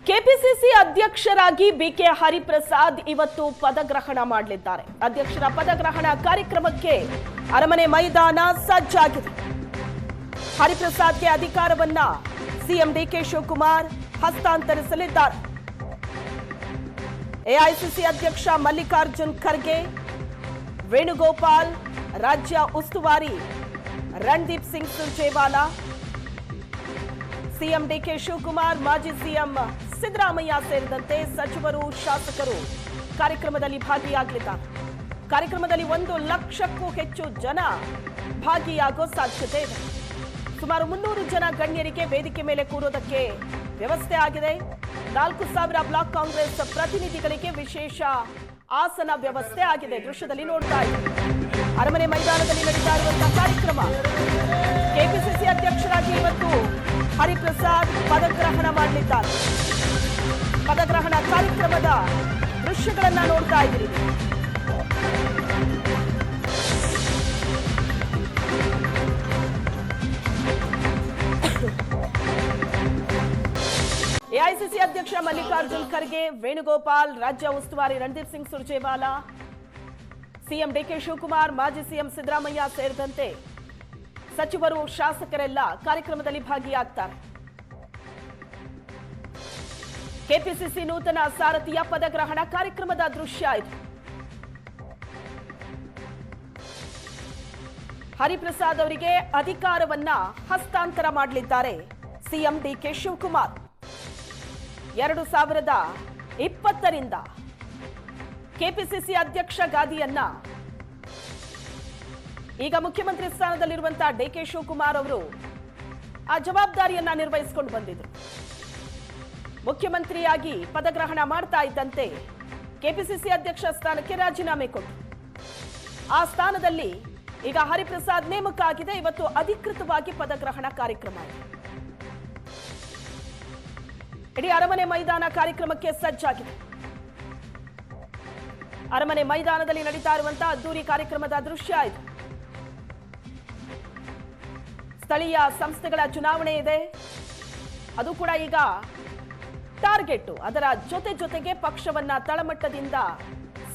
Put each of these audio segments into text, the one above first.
KPCC ಅಧ್ಯಕ್ಷರಾಗಿ BK Hariprasad ಇವತ್ತು ಪದಗ್ರಹಣ ಮಾಡಲಿದ್ದಾರೆ. ಅಧ್ಯಕ್ಷರ ಪದಗ್ರಹಣ ಕಾರ್ಯಕ್ರಮಕ್ಕೆ ಅರಮನೆ ಮೈದಾನ ಸಜ್ಜಾಗಿದೆ. ಹರಿಪ್ರಸಾದ್ಗೆ ಅಧಿಕಾರವನ್ನ ಸಿಎಂ ಡಿಕೆ ಶಿವಕುಮಾರ್ ಹಸ್ತಾಂತರಿಸಲಿದ್ದಾರೆ. ಎಐಸಿಸಿ ಅಧ್ಯಕ್ಷ ಮಲ್ಲಿಕಾರ್ಜುನ್ ಖರ್ಗೆ, ವೇಣುಗೋಪಾಲ್, ರಾಜ್ಯ ಉಸ್ತುವಾರಿ ರಣದೀಪ್ ಸಿಂಗ್ ಸುರ್ಜೇವಾಲಾ, ಸಿಎಂ ಡಿಕೆ ಶಿವಕುಮಾರ್, ಮಾಜಿ ಸಿಎಂ ಸಿದ್ದರಾಮಯ್ಯ ಸೇರಿದಂತೆ ಸಚಿವರು, ಶಾಸಕರು ಕಾರ್ಯಕ್ರಮದಲ್ಲಿ ಭಾಗಿಯಾಗಲಿದ್ದಾರೆ. ಕಾರ್ಯಕ್ರಮದಲ್ಲಿ 1 ಲಕ್ಷಕ್ಕೂ ಹೆಚ್ಚು ಜನ ಭಾಗಿಯಾಗೋ ಸಾಧ್ಯತೆ ಇದೆ. ಸುಮಾರು 300 ಜನ ಗಣ್ಯರಿಗೆ ವೇದಿಕೆ ಮೇಲೆ ಕೂರೋದಕ್ಕೆ ವ್ಯವಸ್ಥೆ ಆಗಿದೆ. 4000 ಬ್ಲಾಕ್ ಕಾಂಗ್ರೆಸ್ ಪ್ರತಿನಿಧಿಗಳಿಗೆ ವಿಶೇಷ ಆಸನ ವ್ಯವಸ್ಥೆ ಆಗಿದೆ. ದೃಶ್ಯದಲ್ಲಿ ನೋಡ್ತಾ ಇದ್ದೀವಿ. ಅರಮನೆ ಮೈದಾನದಲ್ಲಿ ನಡೀತಾ ಇರುವಂತಹ ಕಾರ್ಯಕ್ರಮ. ಕೆಪಿಸಿಸಿ ಅಧ್ಯಕ್ಷರಾಗಿ ಇವತ್ತು ಹರಿಪ್ರಸಾದ್ ಪದಗ್ರಹಣ ಮಾಡಲಿದ್ದಾರೆ. ಪದಗ್ರಹಣ ಕಾರ್ಯಕ್ರಮದ ದೃಶ್ಯಗಳನ್ನ ನೋಡ್ತಾ ಇದ್ದೀರಿ. ಎಐಸಿಸಿ ಅಧ್ಯಕ್ಷ ಮಲ್ಲಿಕಾರ್ಜುನ್ ಖರ್ಗೆ, ವೇಣುಗೋಪಾಲ್, ರಾಜ್ಯ ಉಸ್ತುವಾರಿ ರಣದೀಪ್ ಸಿಂಗ್ ಸುರ್ಜೇವಾಲಾ, ಸಿಎಂ ಡಿಕೆ ಶಿವಕುಮಾರ್, ಮಾಜಿ ಸಿಎಂ ಸಿದ್ದರಾಮಯ್ಯ ಸೇರಿದಂತೆ ಸಚಿವರು, ಶಾಸಕರೆಲ್ಲ ಕಾರ್ಯಕ್ರಮದಲ್ಲಿ ಭಾಗಿಯಾಗ್ತಾರೆ. ಕೆಪಿಸಿಸಿ ನೂತನ ಸಾರಥಿಯ ಪದಗ್ರಹಣ ಕಾರ್ಯಕ್ರಮದ ದೃಶ್ಯ ಇದು. ಹರಿಪ್ರಸಾದ್ ಅವರಿಗೆ ಅಧಿಕಾರವನ್ನ ಹಸ್ತಾಂತರ ಮಾಡಲಿದ್ದಾರೆ ಸಿಎಂ ಡಿಕೆ ಶಿವಕುಮಾರ್. 2020ರಿಂದ ಕೆಪಿಸಿಸಿ ಅಧ್ಯಕ್ಷ ಗಾದಿಯನ್ನ ಈಗ ಮುಖ್ಯಮಂತ್ರಿ ಸ್ಥಾನದಲ್ಲಿರುವಂತಹ ಡಿಕೆ ಶಿವಕುಮಾರ್ ಅವರು ಆ ಜವಾಬ್ದಾರಿಯನ್ನ ನಿರ್ವಹಿಸಿಕೊಂಡು ಬಂದಿದ್ರು. ಮುಖ್ಯಮಂತ್ರಿಯಾಗಿ ಪದಗ್ರಹಣ ಮಾಡ್ತಾ ಇದ್ದಂತೆ ಕೆಪಿಸಿಸಿ ಅಧ್ಯಕ್ಷ ಸ್ಥಾನಕ್ಕೆ ರಾಜೀನಾಮೆ ಕೊಟ್ಟರು. ಆ ಸ್ಥಾನದಲ್ಲಿ ಈಗ ಹರಿಪ್ರಸಾದ್ ನೇಮಕ ಆಗಿದೆ. ಇವತ್ತು ಅಧಿಕೃತವಾಗಿ ಪದಗ್ರಹಣ ಕಾರ್ಯಕ್ರಮ ಇದೆ. ಇಡೀ ಅರಮನೆ ಮೈದಾನ ಕಾರ್ಯಕ್ರಮಕ್ಕೆ ಸಜ್ಜಾಗಿದೆ. ಅರಮನೆ ಮೈದಾನದಲ್ಲಿ ನಡೀತಾ ಇರುವಂತಹ ಅದ್ದೂರಿ ಕಾರ್ಯಕ್ರಮದ ದೃಶ್ಯ ಇದು. ಸ್ಥಳೀಯ ಸಂಸ್ಥೆಗಳ ಚುನಾವಣೆ ಇದೆ. ಅದು ಕೂಡ ಈಗ ಟಾರ್ಗೆಟ್. ಅದರ ಜೊತೆಗೆ ಪಕ್ಷವನ್ನ ತಳಮಟ್ಟದಿಂದ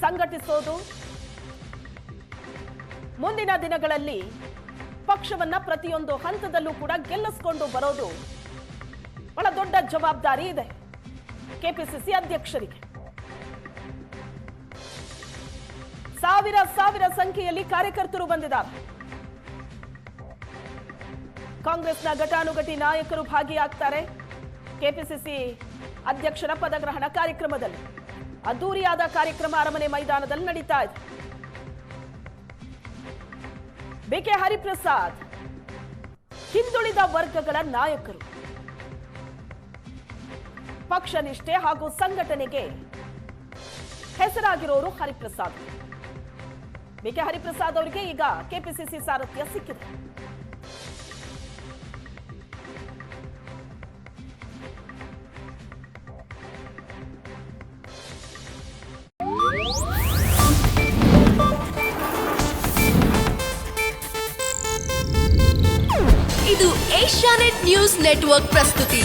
ಸಂಘಟಿಸೋದು, ಮುಂದಿನ ದಿನಗಳಲ್ಲಿ ಪಕ್ಷವನ್ನ ಪ್ರತಿಯೊಂದು ಹಂತದಲ್ಲೂ ಕೂಡ ಗೆಲ್ಲಿಸಿಕೊಂಡು ಬರೋದು ಬಹಳ ದೊಡ್ಡ ಜವಾಬ್ದಾರಿ ಇದೆ ಕೆಪಿಸಿಸಿ ಅಧ್ಯಕ್ಷರಿಗೆ. ಸಾವಿರ ಸಂಖ್ಯೆಯಲ್ಲಿ ಕಾರ್ಯಕರ್ತರು ಬಂದಿದ್ದಾರೆ. ಕಾಂಗ್ರೆಸ್ನ ಘಟಾನುಘಟಿ ನಾಯಕರು ಭಾಗಿಯಾಗ್ತಾರೆ ಕೆಪಿಸಿಸಿ ಅಧ್ಯಕ್ಷರ ಪದಗ್ರಹಣ ಕಾರ್ಯಕ್ರಮದಲ್ಲಿ. ಅದ್ದೂರಿಯಾದ ಕಾರ್ಯಕ್ರಮ ಅರಮನೆ ಮೈದಾನದಲ್ಲಿ ನಡೀತಾ ಇದೆ. ಬಿಕೆ ಹರಿಪ್ರಸಾದ್ ಹಿಂದುಳಿದ ವರ್ಗಗಳ ನಾಯಕರು, ಪಕ್ಷ ನಿಷ್ಠೆ ಹಾಗೂ ಸಂಘಟನೆಗೆ ಹೆಸರಾಗಿರೋರು ಹರಿಪ್ರಸಾದ್. ಬಿಕೆ ಹರಿಪ್ರಸಾದ್ ಅವರಿಗೆ ಈಗ ಕೆಪಿಸಿಸಿ ಸಾರಥ್ಯ ಸಿಕ್ಕಿದೆ. ಇದು ಏಷ್ಯಾನೆಟ್ ನ್ಯೂಸ್ ನೆಟ್ವರ್ಕ್ ಪ್ರಸ್ತುತಿ.